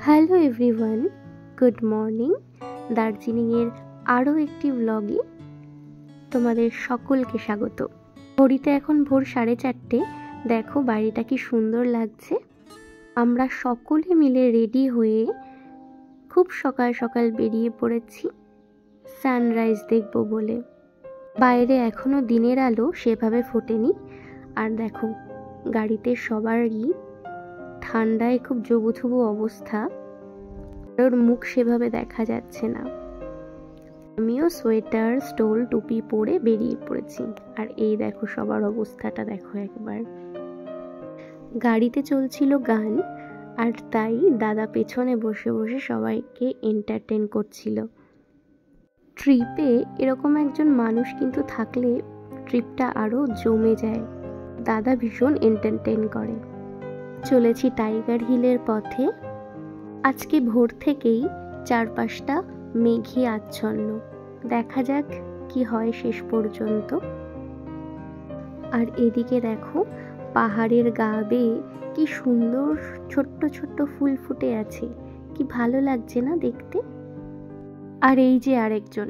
Hello everyone, good morning. দার্জিলিংয়ের আরও একটি ব্লগে তোমাদের সকলকে স্বাগত। ঘড়িতে এখন ভোর 4:30। দেখো বাড়িটা কি সুন্দর লাগছে। আমরা সকলে মিলে রেডি হয়ে খুব সকাল সকাল বেরিয়ে পড়েছি সানরাইজ দেখব বলে। বাইরে এখনো দিনের আলো সেভাবে ফোটেনি, আর দেখো গাড়িতে সবারই ঠান্ডায় খুব জবুথবু অবস্থা, ওর মুখ সেভাবে দেখা যাচ্ছে না। আমিও সোয়েটার, স্টোল, টুপি পরে বেরিয়ে পড়েছি। আর এই দেখো সবার অবস্থাটা দেখো একবার। গাড়িতে চলছিল গান, আর তাই দাদা পেছনে বসে বসে সবাইকে এন্টারটেন করছিল। ট্রিপে এরকম একজন মানুষ কিন্তু থাকলে ট্রিপটা আরও জমে যায়। দাদা ভীষণ এন্টারটেন করে। চলেছি টাইগার হিলের পথে। আজকে ভোর থেকেই চারপাশটা মেঘে আচ্ছন্ন, দেখা যাক কি হয় শেষ পর্যন্ত। আর এদিকে দেখো পাহাড়ের গা বেয়ে কি সুন্দর ছোট্ট ছোট্ট ফুল ফুটে আছে, কি ভালো লাগছে না দেখতে। আর এই যে আরেকজন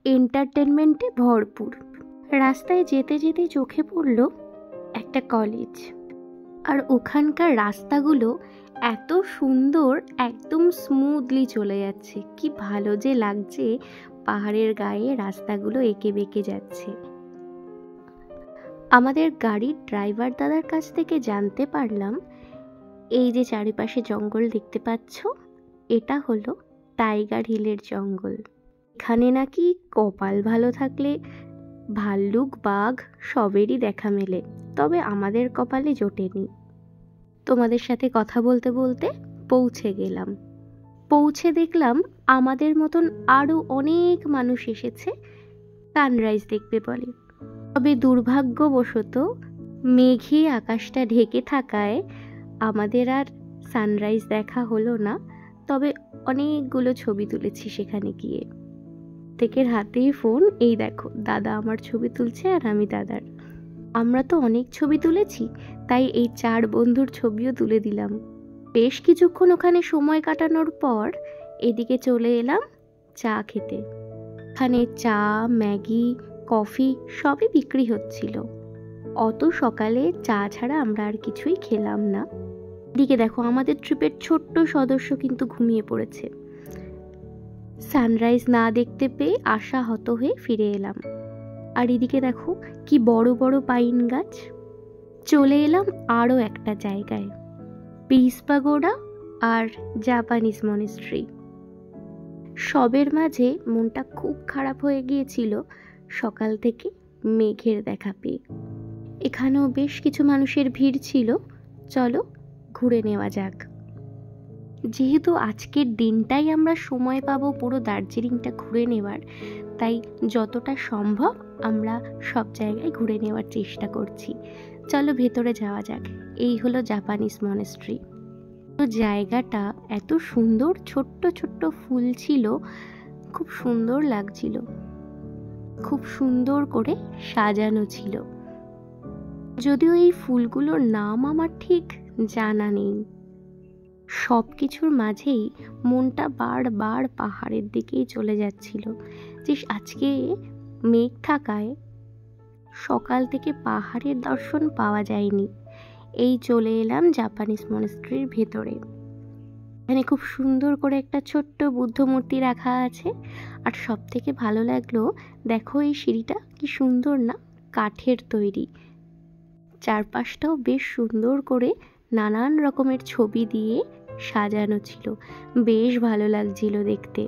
এন্টারটেনমেন্টে ভরপুর। রাস্তায় যেতে যেতে চোখে পড়ল একটা কলেজ, আর ওখানকার রাস্তাগুলো এত সুন্দর, একদম স্মুথলি চলে যাচ্ছে। কি ভালো যে লাগছে, পাহাড়ের গায়ে রাস্তাগুলো এঁকে বেঁকে যাচ্ছে। আমাদের গাড়ির ড্রাইভার দাদার কাছ থেকে জানতে পারলাম এই যে চারিপাশে জঙ্গল দেখতে পাচ্ছ, এটা হলো টাইগার হিলের জঙ্গল। এখানে নাকি কপাল ভালো থাকলে ভাল্লুক, বাঘ সবেরই দেখা মেলে, তবে আমাদের কপালে জোটেনি। তোমাদের সাথে কথা বলতে বলতে পৌঁছে গেলাম। পৌঁছে দেখলাম আমাদের মতন আরও অনেক মানুষ এসেছে সানরাইজ দেখবে বলে। তবে দুর্ভাগ্যবশত মেঘে আকাশটা ঢেকে থাকায় আমাদের আর সানরাইজ দেখা হলো না। তবে অনেকগুলো ছবি তুলেছি সেখানে গিয়ে। প্রত্যেকের হাতেই ফোন। এই দেখো দাদা আমার ছবি তুলছে আর আমি দাদার। আমরা তো অনেক ছবি তুলেছি, তাই এই 4 বন্ধুর ছবিও তুলে দিলাম। বেশ কিছুক্ষণ ওখানে সময় কাটানোর পর এদিকে চলে এলাম চা খেতে। এখানে চা, ম্যাগি, কফি সবই বিক্রি হচ্ছিল। অত সকালে চা ছাড়া আমরা আর কিছুই খেলাম না। এদিকে দেখো আমাদের ট্রিপের ছোট্ট সদস্য কিন্তু ঘুমিয়ে পড়েছে। সানরাইজ না দেখতে পেয়ে আশাহত হয়ে ফিরে এলাম। আর এদিকে দেখো কি বড় বড় পাইন গাছ। চলে এলাম আরও একটা জায়গায়, পিস পাগোডা আর জাপানিজ মনেস্ট্রি। সবের মাঝে মনটা খুব খারাপ হয়ে গিয়েছিল সকাল থেকে মেঘের দেখা পেয়ে। এখানেও বেশ কিছু মানুষের ভিড় ছিল। চলো ঘুরে নেওয়া যাক। যেহেতু আজকের দিনটাই আমরা সময় পাবো পুরো দার্জিলিংটা ঘুরে নেওয়ার, তাই যতটা সম্ভব আমরা সব জায়গায় ঘুরে নেওয়ার চেষ্টা করছি। চলো ভেতরে যাওয়া যাক। এই হলো জাপানিজ মনেস্ট্রি। জায়গাটা এত সুন্দর, ছোট্ট ছোট্ট ফুল ছিল, খুব সুন্দর লাগছিল। খুব সুন্দর করে সাজানো ছিল। যদিও এই ফুলগুলোর নাম আমার ঠিক জানা নেই। সব কিছুর মাঝেই মনটা বারবার পাহাড়ের দিকেই চলে যাচ্ছিল, যে আজকে মেঘ থাকায় সকাল থেকে পাহাড়ের দর্শন পাওয়া যায়নি। এই চলে এলাম জাপানিজ মনেস্ট্রির ভেতরে। এখানে খুব সুন্দর করে একটা ছোট্ট বুদ্ধ মূর্তি রাখা আছে। আর সব থেকে ভালো লাগলো, দেখো এই সিঁড়িটা কি সুন্দর না, কাঠের তৈরি। চারপাশটাও বেশ সুন্দর করে নানান রকমের ছবি দিয়ে সাজানো ছিল, বেশ ভালো লাগছিল দেখতে।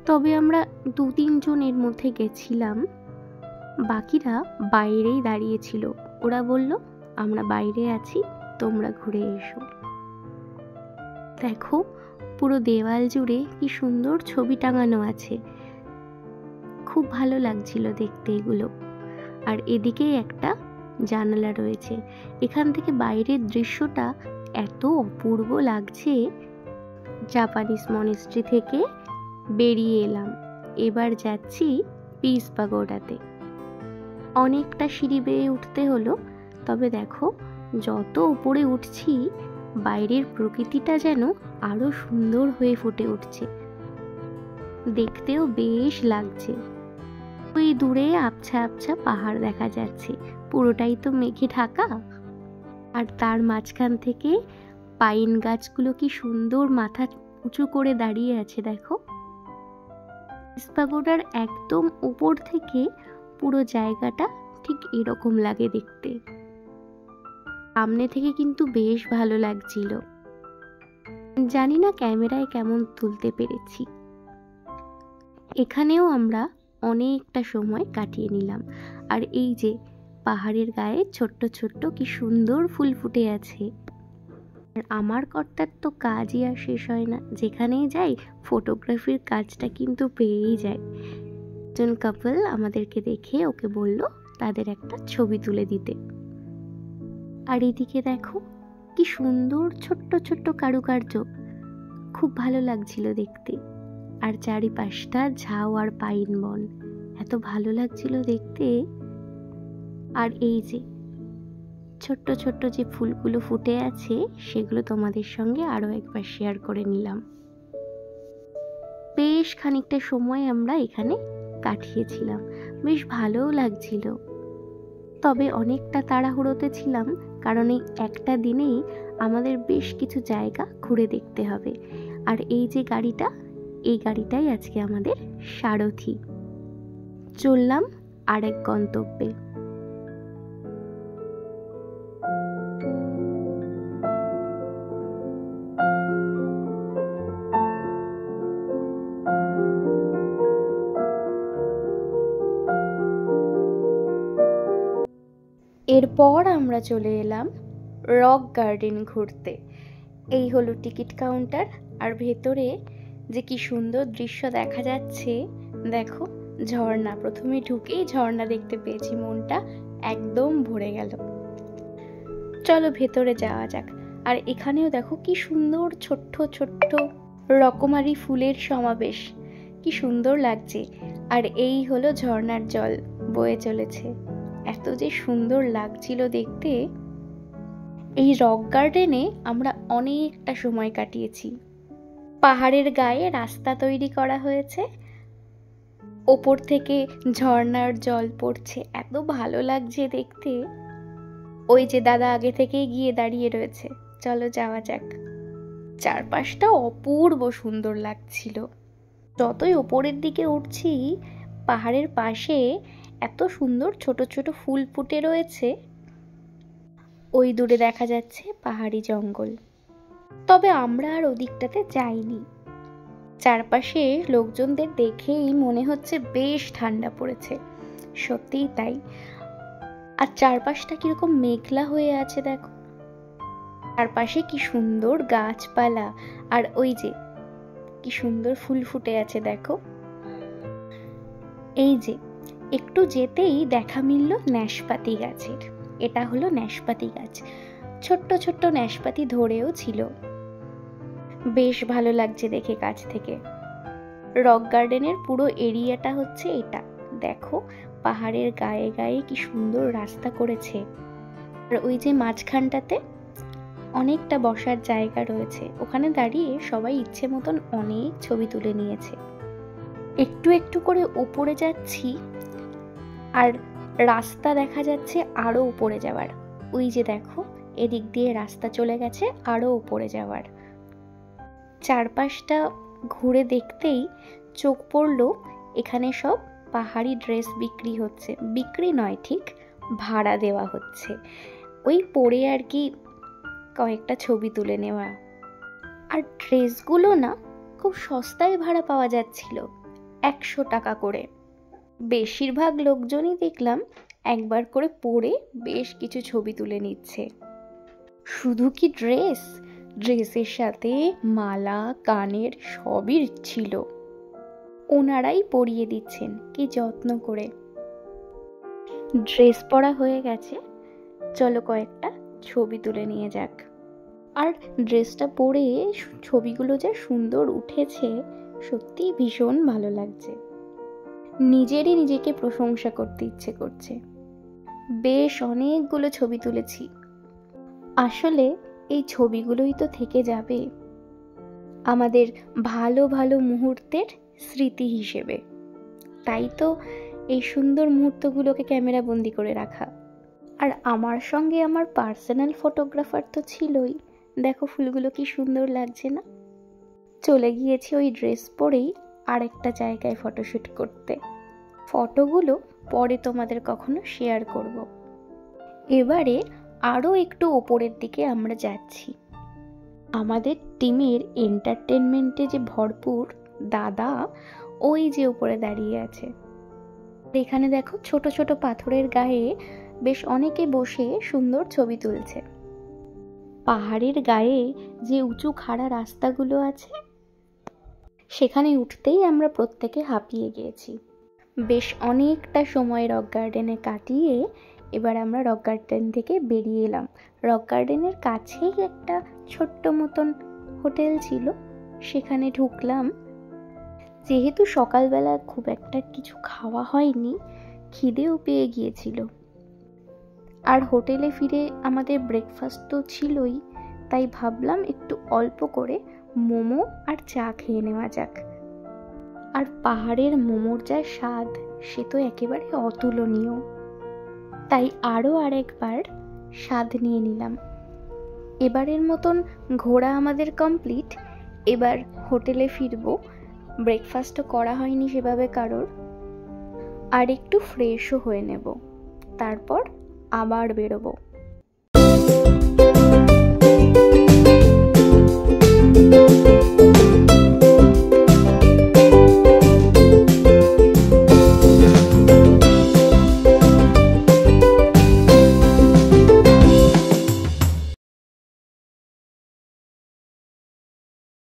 তবে আমরা 2-3 জনের মধ্যে গেছিলাম, বাকিরা বাইরেই দাঁড়িয়েছিল। ওরা বলল আমরা বাইরে আছি, তোমরা ঘুরে এসো। দেখো পুরো দেওয়াল জুড়ে কি সুন্দর ছবি টাঙানো আছে, খুব ভালো লাগছিল দেখতে এগুলো। আর এদিকেই একটা জানালা রয়েছে, এখান থেকে বাইরের দৃশ্যটা এত অপূর্ব লাগছে। জাপানিজ মনেস্ট্রি থেকে বেরিয়ে এলাম, এবার যাচ্ছি পিস পাগোডাতে। অনেকটা সিঁড়ি বেয়ে উঠতে হলো, তবে দেখো যত উপরে উঠছি বাইরের প্রকৃতিটা যেন আরো সুন্দর হয়ে ফুটে উঠছে, দেখতেও বেশ লাগছে। ওই দূরে আবছা আবছা পাহাড় দেখা যাচ্ছে, পুরোটাই তো মেঘে ঢাকা। আর তার মাঝখান থেকে পাইন গাছগুলো কি সুন্দর মাথা উঁচু করে দাঁড়িয়ে আছে দেখো। পাগোডার একদম উপর থেকে পুরো জায়গাটা ঠিক এরকম লাগে দেখতে। সামনে থেকে কিন্তু বেশ ভালো লাগছিল। জানি না ক্যামেরায় কেমন তুলতে পেরেছি। এখানেও আমরা অনেকটা সময় কাটিয়ে নিলাম। আর এই যে পাহাড়ের গায়ে ছোট্ট ছোট্ট কি সুন্দর ফুল ফুটে আছে। আর আমার কর্তার তো কাজই আর শেষ হয় না, যেখানেই যাই ফটোগ্রাফির কাজটা কিন্তু পেয়েই যায়। একজন কাপল আমাদেরকে দেখে ওকে বলল তাদের একটা ছবি তুলে দিতে। আর এদিকে দেখো কি সুন্দর ছোট্ট ছোট্ট কারুকার্য, খুব ভালো লাগছিল দেখতে। আর চারিপাশটা ঝাউ আর পাইন বন, এত ভালো লাগছিল দেখতে। আর এই যে ছোট্ট ছোট্ট যে ফুলগুলো ফুটে আছে সেগুলো তোমাদের সঙ্গে আরো একবার শেয়ার করে নিলাম। বেশ খানিকটা সময় আমরা এখানে কাটিয়েছিলাম, বেশ ভালোও লাগছিল। তবে অনেকটা তাড়াহুড়োতে ছিলাম, কারণ এই একটা দিনেই আমাদের বেশ কিছু জায়গা ঘুরে দেখতে হবে। আর এই যে গাড়িটা, এই গাড়িটাই আজকে আমাদের সারথি। চললাম আরেক গন্তব্যে। এরপর আমরা চলে এলাম রক গার্ডেন ঘুরতে। এই হলো টিকিট কাউন্টার। আর ভেতরে যে কি সুন্দর দৃশ্য দেখা যাচ্ছে দেখো, ঝর্ণা। প্রথমে ঢুকেই ঝর্ণা দেখতে পেয়েছি, মনটা একদম ভরে গেল। চলো ভেতরে যাওয়া যাক। আর এখানেও দেখো কি সুন্দর ছোট্ট ছোট্ট রকমারি ফুলের সমাবেশ, কি সুন্দর লাগছে। আর এই হলো ঝর্ণার জল বয়ে চলেছে, এত যে সুন্দর লাগছিল দেখতে। এই রক গার্ডেনে আমরা অনেকটা সময় কাটিয়েছি। পাহাড়ের গায়ে রাস্তা তৈরি করা হয়েছে, ওপর থেকে ঝর্ণার জল পড়ছে, এত ভালো লাগছে দেখতে। ওই যে দাদা আগে থেকেই গিয়ে দাঁড়িয়ে রয়েছে, চলো যাওয়া যাক। চারপাশটা অপূর্ব সুন্দর লাগছিল। যতই ওপরের দিকে উঠছি, পাহাড়ের পাশে এত সুন্দর ছোট ছোট ফুল ফুটে রয়েছে। ওই দূরে দেখা যাচ্ছে পাহাড়ি জঙ্গল। তবে আমরা আর ওদিকটাতে যাইনি। চারপাশে লোকজনদের দেখেই মনে হচ্ছে বেশ ঠান্ডা পড়েছে, সত্যিই তাই। আর চারপাশটা কিরকম মেঘলা হয়ে আছে দেখো, চারপাশে কি সুন্দর গাছপালা। আর ওই যে কি সুন্দর ফুল ফুটে আছে দেখো। এই যে একটু যেতেই দেখা মিলল ন্যাশপাতি গাছের। এটা হলো ন্যাশপাতি গাছ, ছোট্ট ছোট্ট ন্যাশপাতি ধরেও ছিল, বেশ ভালো লাগছে দেখে কাছ থেকে। রক গার্ডেনের পুরো এরিয়াটা হচ্ছে এটা, দেখো পাহাড়ের গায়ে গায়ে কি সুন্দর রাস্তা করেছে। আর ওই যে মাঝখানটাতে অনেকটা বসার জায়গা রয়েছে, ওখানে দাঁড়িয়ে সবাই ইচ্ছে মতন অনেক ছবি তুলে নিয়েছে। একটু একটু করে উপরে যাচ্ছি, আর রাস্তা দেখা যাচ্ছে আরো উপরে যাওয়ার। ওই যে দেখো এদিক দিয়ে রাস্তা চলে গেছে আরো উপরে যাওয়ার। চারপাশটা ঘুরে দেখতেই চোখ পড়লো এখানে সব পাহাড়ি ড্রেস বিক্রি হচ্ছে। বিক্রি নয়, ঠিক ভাড়া দেওয়া হচ্ছে। ওই পরে আর কি কয়েকটা ছবি তুলে নেওয়া। আর ড্রেসগুলো না খুব সস্তায় ভাড়া পাওয়া যাচ্ছিল, 100 টাকা করে। বেশিরভাগ লোকজনই দেখলাম একবার করে পরে বেশ কিছু ছবি তুলে নিচ্ছে। শুধু কি ড্রেস, ড্রেসের সাথে মালা কানের সবই ছিল, ওনারাই পরিয়ে দিচ্ছেন কি যত্ন করে। ড্রেস পরা হয়ে গেছে, চলো কয়েকটা ছবি তুলে নিয়ে যাক। আর ড্রেসটা পরে ছবিগুলো যা সুন্দর উঠেছে, সত্যি ভীষণ ভালো লাগছে। নিজেরই নিজেকে প্রশংসা করতে ইচ্ছে করছে। বেশ অনেকগুলো ছবি তুলেছি। আসলে এই ছবিগুলোই তো থেকে যাবে আমাদের ভালো ভালো মুহূর্তের স্মৃতি হিসেবে। তাই তো এই সুন্দর মুহূর্তগুলোকে ক্যামেরা বন্দি করে রাখা। আর আমার সঙ্গে আমার পার্সোনাল ফটোগ্রাফার তো ছিলই। দেখো ফুলগুলো কি সুন্দর লাগছে না? চলে গিয়েছি ওই ড্রেস পরেই আরেকটা জায়গায় ফটোশ্যুট করতে। ফটোগুলো পরে তোমাদের কখনো শেয়ার করব। এবারে আরও একটু ওপরের দিকে আমরা যাচ্ছি। আমাদের টিমের এন্টারটেনমেন্টে যে ভরপুর দাদা ওই যে উপরে দাঁড়িয়ে আছে। এখানে দেখো ছোট ছোট পাথরের গায়ে বেশ অনেকে বসে সুন্দর ছবি তুলছে। পাহাড়ের গায়ে যে উঁচু খাড়া রাস্তাগুলো আছে সেখানে উঠতেই আমরা প্রত্যেকে হাঁপিয়ে গিয়েছি। বেশ অনেকটা সময় রক গার্ডেনে কাটিয়ে এবার আমরা রক গার্ডেন থেকে বেরিয়ে এলাম। রক গার্ডেনের কাছেই একটা ছোট্ট মতন হোটেল ছিল, সেখানে ঢুকলাম। যেহেতু সকালবেলা খুব একটা কিছু খাওয়া হয়নি, খিদেও পেয়ে গিয়েছিল। আর হোটেলে ফিরে আমাদের ব্রেকফাস্ট তো ছিলই, তাই ভাবলাম একটু অল্প করে মোমো আর চা খেয়ে নেওয়া যাক। আর পাহাড়ের মোমোর যা স্বাদ সে তো একেবারে অতুলনীয়। তাই আরও আরেকবার স্বাদ নিয়ে নিলাম। এবারের মতন ঘোরা আমাদের কমপ্লিট। এবার হোটেলে ফিরবো। ব্রেকফাস্টও করা হয়নি সেভাবে কারোর, আর একটু ফ্রেশও হয়ে নেব, তারপর আবার বেরোবো।